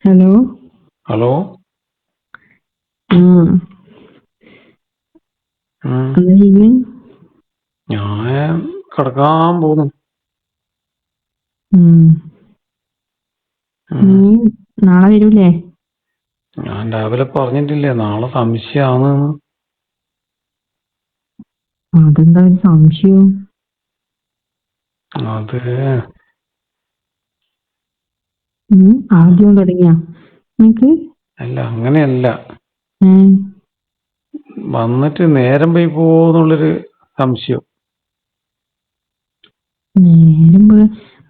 Hello. Hello. ആ ഉം. എന്താ ചെയ്യുന്നേ? ഞാൻ കിടക്കാൻ പോകുന്നു. ഉം. ഉം. നീ നാളെ വരൂലേ? ഞാൻ രാവിലെ പറഞ്ഞിട്ടില്ലേ നാളെ സംശയമാണ്. അതെന്താ ഒരു സംശയം? അത് ആദ്യം തുടങ്ങിയ നിനക്ക്? അല്ല, അങ്ങനെയല്ല. ഏ വന്നിട്ട് നേരം പോയി പോന്നുള്ളൊരു സംശയം. നേരം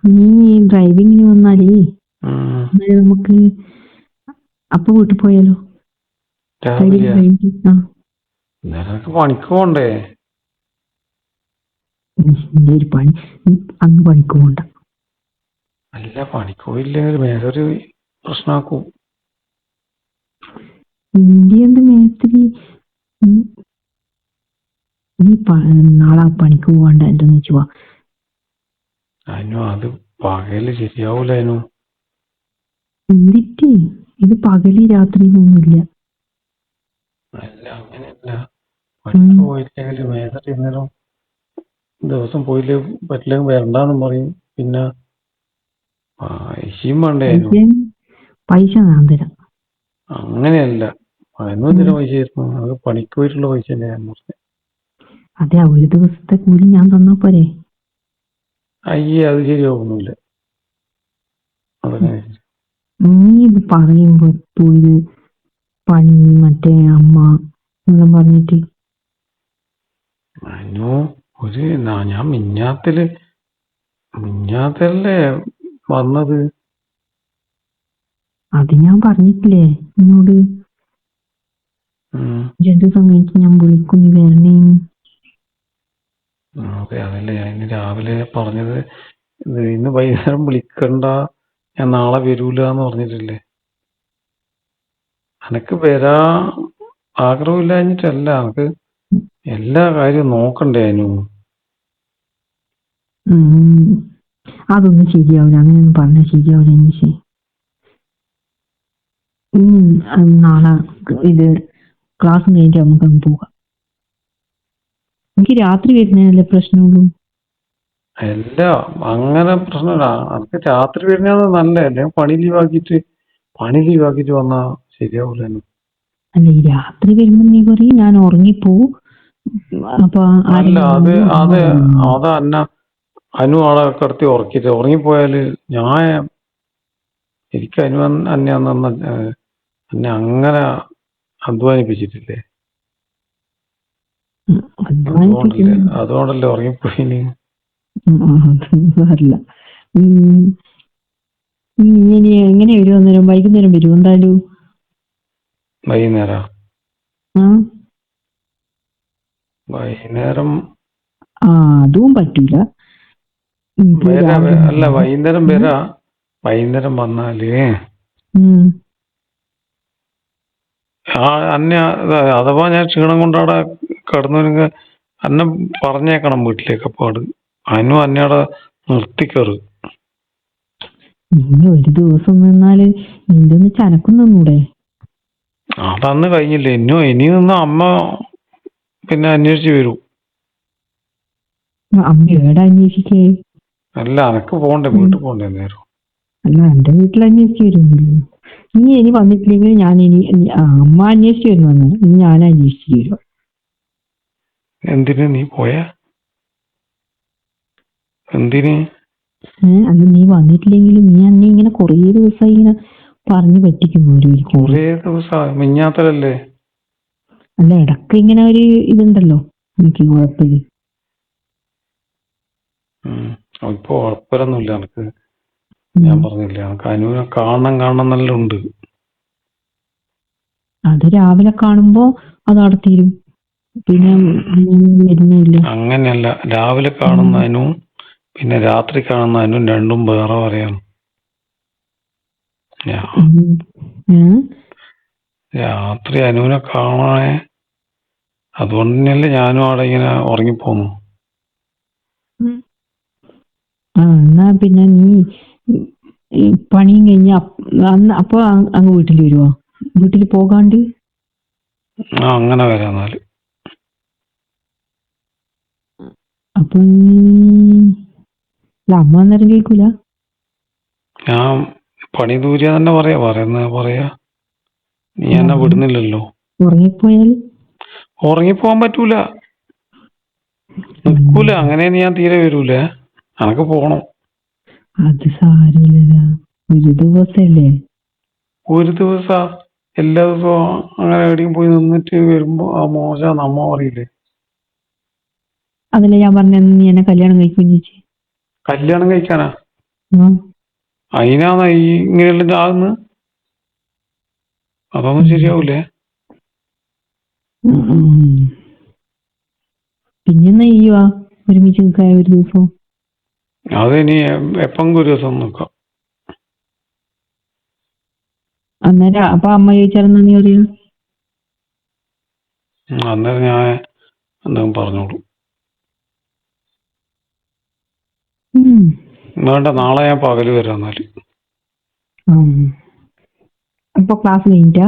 നീ ഡ്രൈവിങ്ങിന് വന്നാലേ ഉം. എന്നാലും നമുക്ക് അപ്പൊ വീട്ടിൽ പോയാലോ? ഡ്രൈവിംഗ് രാവിലെയാ? കഴിഞ്ഞിട്ട്. നിനക്ക് പണിക്ക് പോണ്ടേ? നിന്റെ ഒരു പണി, നീ അന്ന് പണിക്ക് പോണ്ട. അല്ല, പണിക്ക് പോയില്ലെങ്കിൽ വേറൊരു പ്രശ്നമാക്കും. നിന്റെ എന്ത് മേസ്ത്രി? ഉം. നീ നാളെ പണിക്ക് പോകണ്ട എന്തെന്ന് വെച്ചു പോവാ. അതിനു അത് പകല് ശരിയാവൂല. എന്തിട്ട്? ഇത് പകല് രാത്രി ഒന്നുമില്ല. അല്ല, അങ്ങനെയല്ല. പണിക്ക് പോയില്ലെങ്കിൽ വേദന ഇന്നേരം ദിവസം പോയില്ലേ പറ്റില്ലെങ്കിൽ വരണ്ടാന്നും പറയും. പിന്നെ പൈസയും വേണ്ടേനു. പൈസ ഞാൻ തരാം. അങ്ങനെയല്ല, അതിനൊന്നിനും പൈസ ആയിരുന്നു. അത് പണിക്ക് പോയിട്ടുള്ള പൈസ തന്നെ ഞാൻ പറഞ്ഞത്. അതെ, ഒരു ദിവസത്തെ കൂലി ഞാൻ തന്നാ പോരെ? അയ്യേ, അത് ശരിയാവുന്നില്ല. അതങ്ങനെ നീ ഇത് പറയുമ്പോ ഇത് പണി മറ്റേ അമ്മ എന്നെല്ലാം പറഞ്ഞിട്ട്. അതിനു ഞാൻ മിഞ്ഞാത്തല്ലേ വന്നത്. അത് ഞാൻ പറഞ്ഞിട്ടില്ലേ നിന്നോട്? എന്ത് സമയത്ത് ഞാൻ വിളിക്കും നീ വരണേ? അതെ, അതല്ലേ ഞാൻ ഇന്ന് രാവിലെ പറഞ്ഞത്. ഇന്ന് വൈകുന്നേരം വിളിക്കണ്ട, ഞാൻ നാളെ വരൂലെന്ന് പറഞ്ഞിട്ടില്ലേ. എനക്ക് വരാ ആഗ്രഹമില്ലാഞ്ഞിട്ടല്ല, എനക്ക് എല്ലാ കാര്യവും നോക്കണ്ടേ. അതൊന്നും ശരിയാവില്ല, അങ്ങനെയൊന്നും പറഞ്ഞാൽ ശരിയാവില്ല. അനീഷേ, നാളെ ഇത് ക്ലാസ് കഴിഞ്ഞിട്ട് നമുക്ക് അങ്ങ് പോകാം. എനിക്ക് രാത്രി വരുന്നതല്ലേ പ്രശ്നമുള്ളൂ. അല്ല, അങ്ങനെ പ്രശ്നമില്ല. അനക്ക് രാത്രി വരുന്നത് നല്ലതല്ലേ. പണി ലീവാക്കിട്ട് വന്നാ ശരിയാവൂല. അല്ല, ഈ രാത്രി വരുമ്പോ നീ പറയും ഞാൻ ഉറങ്ങിപ്പോവും. അപ്പൊ അല്ല, അത് അനു ആളെ കിടത്തി ഉറക്കിട്ട് ഉറങ്ങിപ്പോയാല് എനിക്ക് അന്നെ അങ്ങനെ അധ്വാനിപ്പിച്ചിട്ടില്ലേ. അതുകൊണ്ടല്ലേ ഉറങ്ങിപ്പോയിന്. അല്ല, ഇനി എങ്ങനെ വരും? അന്നേരം വൈകുന്നേരം വരും എന്തായാലും. വൈകുന്നേരം അതും പറ്റൂല. അല്ല, വൈകുന്നേരം വന്നാല് അന്നെ അഥവാ ഞാൻ ക്ഷീണം കൊണ്ടവിടെ കിടന്നു അന്നെ പറഞ്ഞേക്കണം വീട്ടിലേക്ക്. പാട് അന്നവിടെ നിർത്തിക്കറ്. നീ ഒരു ദിവസം നിന്നാല് നിന്റെ ഒന്ന് ചനക്കും നിന്നൂടെ? അതന്ന് കഴിഞ്ഞില്ലേ. ഇനി നിന്ന് അമ്മ പിന്നെ അന്വേഷിച്ച് വരൂ. അമ്മ എവിടെ അന്വേഷിക്കേ? അല്ല, എനക്ക് പോണ്ടേ, വീട്ടിൽ പോണ്ടേ നേരം. അല്ല, എന്റെ വീട്ടിൽ അന്വേഷിച്ച് വരുന്നില്ല. നീ ഇനി വന്നിട്ടില്ലെങ്കിൽ അമ്മ അന്വേഷിച്ച് വരുന്നു. ഇനി ഞാൻ അന്വേഷിച്ച് വരും. എന്തിന് നീ പോയാ? എന്തിന്? അല്ല, നീ വന്നിട്ടില്ലെങ്കിൽ നീ അന്നെ ഇങ്ങനെ കൊറേ ദിവസമായി ഇങ്ങനെ പറഞ്ഞു പറ്റിക്കുന്നു. കൊറേ ദിവസം മിഞ്ഞാത്തലല്ലേ? അല്ല, ഇടക്ക് ഇങ്ങനെ ഒരു ഇതുണ്ടല്ലോ, എനിക്ക് കുഴപ്പമില്ല. ഇപ്പൊ ഉറപ്പൊന്നുമില്ല എനക്ക്. ഞാൻ പറഞ്ഞില്ലേ, എനക്ക് അനുവിനെ കാണണം നല്ല ഉണ്ട്. അത് രാവിലെ കാണുമ്പോ അത് അവിടെ തീരും, പിന്നെ വരുന്നില്ല. അങ്ങനെയല്ല, രാവിലെ കാണുന്നതിനും പിന്നെ രാത്രി കാണുന്നതിനും രണ്ടും വേറെ പറയാണ്. രാത്രി അനുവിനെ കാണാനേ, അതുകൊണ്ട് തന്നെയല്ലേ ഞാനും അവിടെ ഇങ്ങനെ ഉറങ്ങിപ്പോന്നു. എന്നാ പിന്നെ നീ ഈ പണിയും കഴിഞ്ഞ് അന്ന് അപ്പൊ അങ്ങ് വീട്ടിൽ വരുവോ? വീട്ടിൽ പോകാണ്ട് ആ അങ്ങനെ വരാന്നാല്. അപ്പൊ അല്ല അമ്മ അന്നേരം കേൾക്കൂല. ഞാൻ പണി ദൂരിയ തന്നെ പറയാ നീ എന്നെ ഉം. വിടുന്നില്ലല്ലോ. ഉറങ്ങിപ്പോയാൽ ഉറങ്ങിപ്പോവാൻ പറ്റൂല, നിക്കൂല. അങ്ങനെ ഞാൻ തീരെ വരൂലേ, എനക്ക് പോണം. അത് സാരമില്ല, ഒരു ദിവസല്ലേ. ഒരു ദിവസ എല്ലാ ദിവസവും അങ്ങനെ എവിടെയും പോയി നിന്നിട്ട് വരുമ്പോ ആ മോശം നമ്മ പറയില്ലേ. അതല്ലേ ഞാൻ പറഞ്ഞ നീ എന്നെ കല്യാണം കഴിക്കുകയും ചേച്ചി. കല്യാണം കഴിക്കാനാ? ആ. അതിനാണ് ഈ ഇങ്ങനെയുള്ള ആകുന്നത്? അതൊന്നും ശരിയാവൂലേ. പിന്നെന്നാ ചെയ്യുവാ ഒരുമിച്ച് നിൽക്കാൻ ഒരു ദിവസം? അതിനി എപ്പെങ്കിലും ഒരു ദിവസം നിൽക്കാം. അന്നേരം അപ്പൊ അമ്മ ചോദിച്ചാലെന്നാ നീ അറിയാ? അന്നേരം ഞാൻ എന്തെങ്കിലും പറഞ്ഞോളൂ. വേണ്ട, നാളെ ഞാൻ പകല് വരാം എന്നാല്. അപ്പൊ ക്ലാസ് കഴിഞ്ഞിട്ടാ?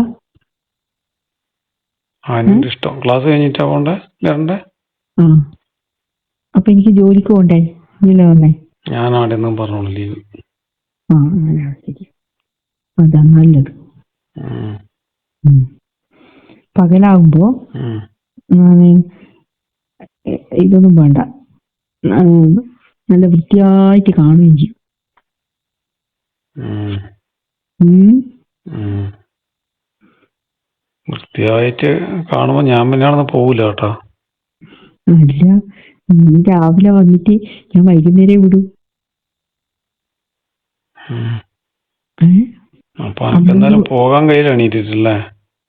അതിന്റെ ഇഷ്ടം. ക്ലാസ് കഴിഞ്ഞിട്ടാ പോണ്ടേ വരണ്ടേ? അപ്പൊ എനിക്ക് ജോലിക്ക് പോണ്ടേ? ഇല്ല വന്നേ. ഞാൻ അവിടെ ഒന്നും പറഞ്ഞോളൂ ലീവ്. ശരി, അതാ നല്ലത്. പകലാവുമ്പോ ഇതൊന്നും വേണ്ട, നല്ല വൃത്തിയായിട്ട് കാണുകയും ചെയ്യും. വൃത്തിയായിട്ട് കാണുമ്പോ ഞാൻ പിന്നെ പോവൂല കേട്ടാ. അല്ല, നീ രാവിലെ വന്നിട്ട് ഞാൻ വൈകുന്നേരം വിടൂ. അപ്പൊ എനിക്ക് എന്തായാലും പോകാൻ കയ്യിൽ എണീറ്റിട്ടല്ലേ?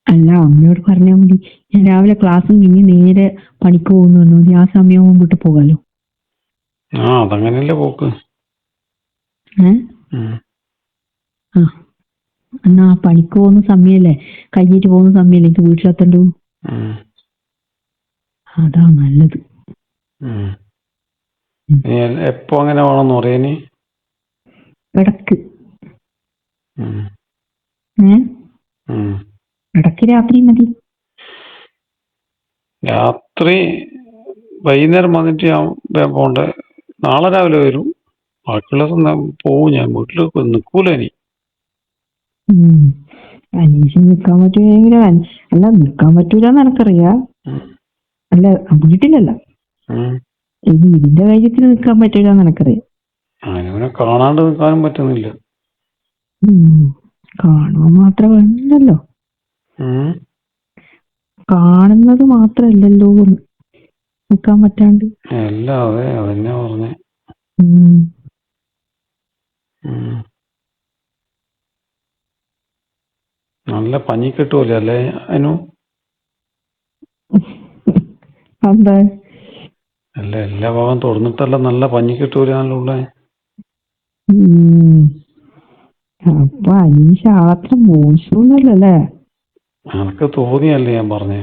അല്ല, അമ്മയോട് പറഞ്ഞാൽ മതി, ഞാൻ രാവിലെ ക്ലാസ്സും കഴിഞ്ഞ് നേരെ പണിക്ക് പോകുന്നു. ആ സമയവും വിട്ട് പോകാലോ. അതങ്ങനെയല്ലേ പോക്ക്. എന്നാ പണിക്ക് പോകുന്ന സമയല്ലേ, കഴിഞ്ഞിട്ട് പോകുന്ന സമയല്ലേ എനിക്ക് വീട്ടിലെത്തണ്ടു. അതാ നല്ലത്. എപ്പോ അങ്ങനെ വേണമെന്ന് പറയാനി? ഇടക്ക് ഇടക്ക് രാത്രി മതി. രാത്രി വൈകുന്നേരം വന്നിട്ട് ഞാൻ പോണ്ടേ? നാളെ രാവിലെ വരും. ബാക്കിയുള്ള ദിവസം പോവും. ഞാൻ വീട്ടിൽ നിൽക്കൂല ഇനി. അനീഷ് നിക്കാൻ പറ്റൂലെങ്കിലും അല്ല, നിക്കാൻ പറ്റൂലെന്ന് എനക്കറിയാ. അല്ല, വീട്ടിലല്ല, ഇനി ഇതിന്റെ കാര്യത്തിൽ നിക്കാൻ പറ്റൂലെന്ന് എനക്കറിയാം. അങ്ങനെ കാണാണ്ട് നിൽക്കാനും പറ്റുന്നില്ല. കാണുക മാത്രം വേണ്ടല്ലോ, കാണുന്നത് മാത്രല്ലല്ലോ നിക്കാൻ പറ്റാണ്ട്. അല്ല, അതെന്നെ പറഞ്ഞേ. നല്ല പനി കിട്ടൂല അല്ലേ അനു? എന്താ? അല്ല, എല്ലാ ഭാഗം തുറന്നിട്ടല്ല, നല്ല പനി കിട്ടൂലെന്നുള്ള. അപ്പൊ അനീഷ അത്ര മോശമൊന്നുമല്ലല്ലേ? എനക്ക് തോന്നിയല്ലേ ഞാൻ പറഞ്ഞേ.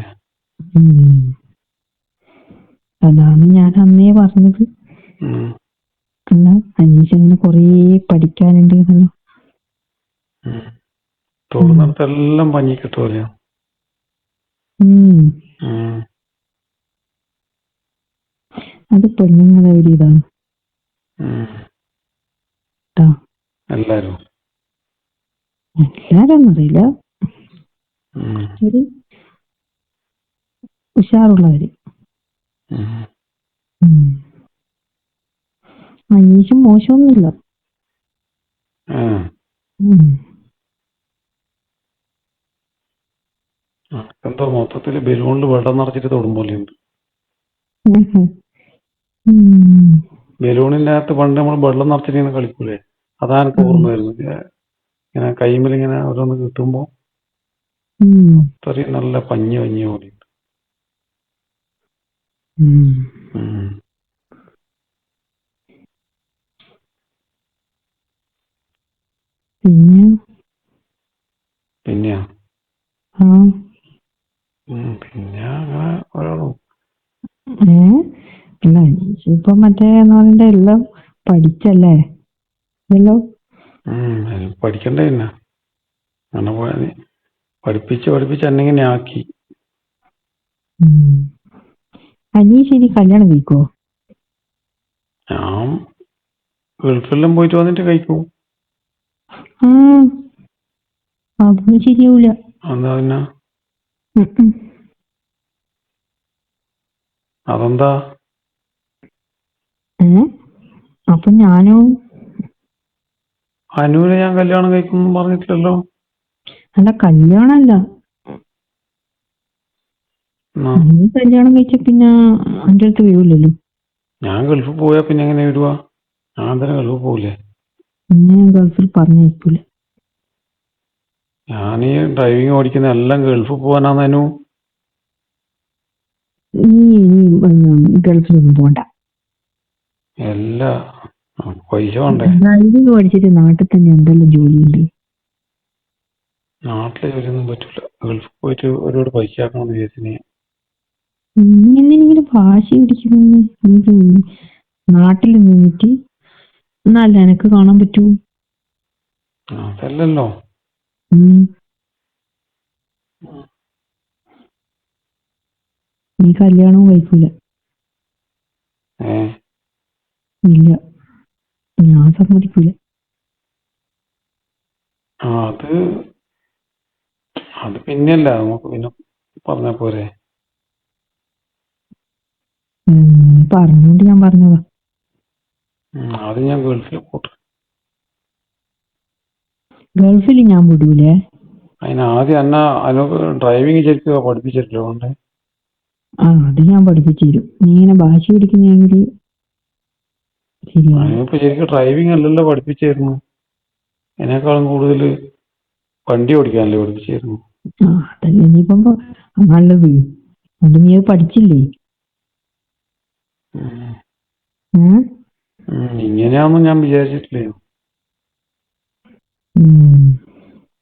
അതാണ് ഞാൻ അന്നേ പറഞ്ഞത്. അല്ല, അനീഷ് അങ്ങനെ കൊറേ പഠിക്കാനുണ്ട് എന്നല്ലോ. തുറന്നിട്ടെല്ലാം പനി കിട്ടൂല. അത് പെണ്ണുങ്ങളെ ഒരു ഇതാണ്. എല്ലാരും അറിയില്ല, ഉഷാറുള്ളവര്. അനീഷും മോശമൊന്നുമില്ല. എന്തോ മൊത്തത്തില് ബലൂണിൽ വെള്ളം നിറച്ചിട്ട് തൊടും പോലെയുണ്ട്. ബലൂണിന്റെ അകത്ത് പണ്ട് നമ്മൾ വെള്ളം നിറച്ചിട്ട് കളിക്കൂലേ, അതാ എനിക്ക് ഓർമ്മ വരുന്നത്. ഇങ്ങനെ കൈമിൽ ഇങ്ങനെ ഓരോന്ന് കിട്ടുമ്പോ അത്രയും നല്ല പഞ്ഞി പോലെ. പിന്നെയാ പിന്നെ അങ്ങനെ ഓരോന്നും. അല്ല, ഇപ്പൊ മറ്റേ എല്ലാം പഠിച്ചല്ലേ ഇതല്ലോ. പഠിക്കണ്ടേ പിന്നെ അങ്ങനെ പോയാൽ പഠിപ്പിച്ച് എന്നെ ഇങ്ങനെ ആക്കി. അനീഷ് ഇനി കല്യാണം കഴിക്കോ? ഞാൻ ഗൾഫെല്ലാം പോയിട്ട് വന്നിട്ട് കഴിക്കും. അതൊന്നും ശരിയാവൂല. എന്താ പിന്നെ? ഉം. അതെന്താ? അപ്പൊ ഞാനോ? അനുവിനെ ഞാൻ കല്യാണം കഴിക്കുന്നു പറഞ്ഞിട്ടില്ലല്ലോ. അല്ല, കല്യാണല്ല. നീ കല്യാണം കഴിച്ച പിന്നെ എന്റെ അടുത്ത് വരൂലല്ലോ. ഞാൻ ഗൾഫിൽ പോയാ പിന്നെ എങ്ങനെ വരുവാ? ഞാൻ തന്നെ ഗൾഫിൽ പോവില്ലേ? ഞാൻ ഗൾഫിൽ പറഞ്ഞേക്കൂല. ഞാനീ ഡ്രൈവിംഗ് ഓടിക്കുന്ന എല്ലാം ഗൾഫിൽ പോകാനാന്നു. നീ ഗൾഫിലൊന്നും പോണ്ട. എല്ലാ പൈസ വേണ്ടേ? ഡ്രൈവിംഗ് പഠിച്ചിട്ട് നാട്ടിൽ തന്നെ എന്തെല്ലാം ജോലിയുണ്ട്. നാട്ടിലെ ജോലിയൊന്നും പറ്റൂല. ഗൾഫിൽ പോയിട്ട് ഒരുപാട് പൈസ ആക്കണമെന്ന് വിചാരിച്ചു. എന്തെങ്കിലും ഭാഷ പിടിക്കുന്നു നാട്ടിൽ നിന്നിട്ട് എന്നല്ല എനക്ക് കാണാൻ പറ്റൂ. അതല്ലല്ലോ. നീ കല്യാണവും കഴിക്കൂല. ഇല്ല, ഞാൻ സമ്മതിക്കൂല. അത് പിന്നെയല്ല, നമുക്ക് പിന്നെ പറഞ്ഞ പോരെ. പറഞ്ഞോണ്ട് ഞാൻ പറഞ്ഞതാ. അത് ഞാൻ ഗൾഫിൽ പോട്ടെ. ഗൾഫിൽ ഞാൻ വിടൂലേ. അതിന് ആദ്യം എന്നെ ഡ്രൈവിംഗ് ശരിക്കും പഠിപ്പിച്ചിട്ടില്ലോ? അത് ഞാൻ പഠിപ്പിച്ചു തരും. നീ ഇങ്ങനെ ഭാഷ പിടിക്കുന്നെങ്കിൽ അതിനിപ്പോ ശരിക്കും ഡ്രൈവിംഗ് അല്ലല്ലോ പഠിപ്പിച്ചായിരുന്നു. അതിനേക്കാളും കൂടുതൽ വണ്ടി ഓടിക്കാനല്ലേ പഠിപ്പിച്ചായിരുന്നു. അതല്ലേ ഇനിയിപ്പം നല്ലത്. അത് നീ പഠിച്ചില്ലേ? ഇങ്ങനെയാണെന്ന് ഞാൻ വിചാരിച്ചിട്ടില്ലേ.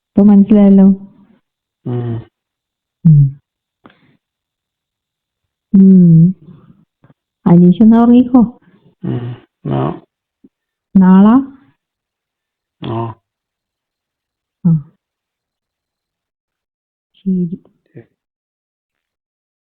ഇപ്പൊ മനസ്സിലായല്ലോ. അനീഷ് എന്നാ ഉറങ്ങിക്കോ. നാളാ? ശരി.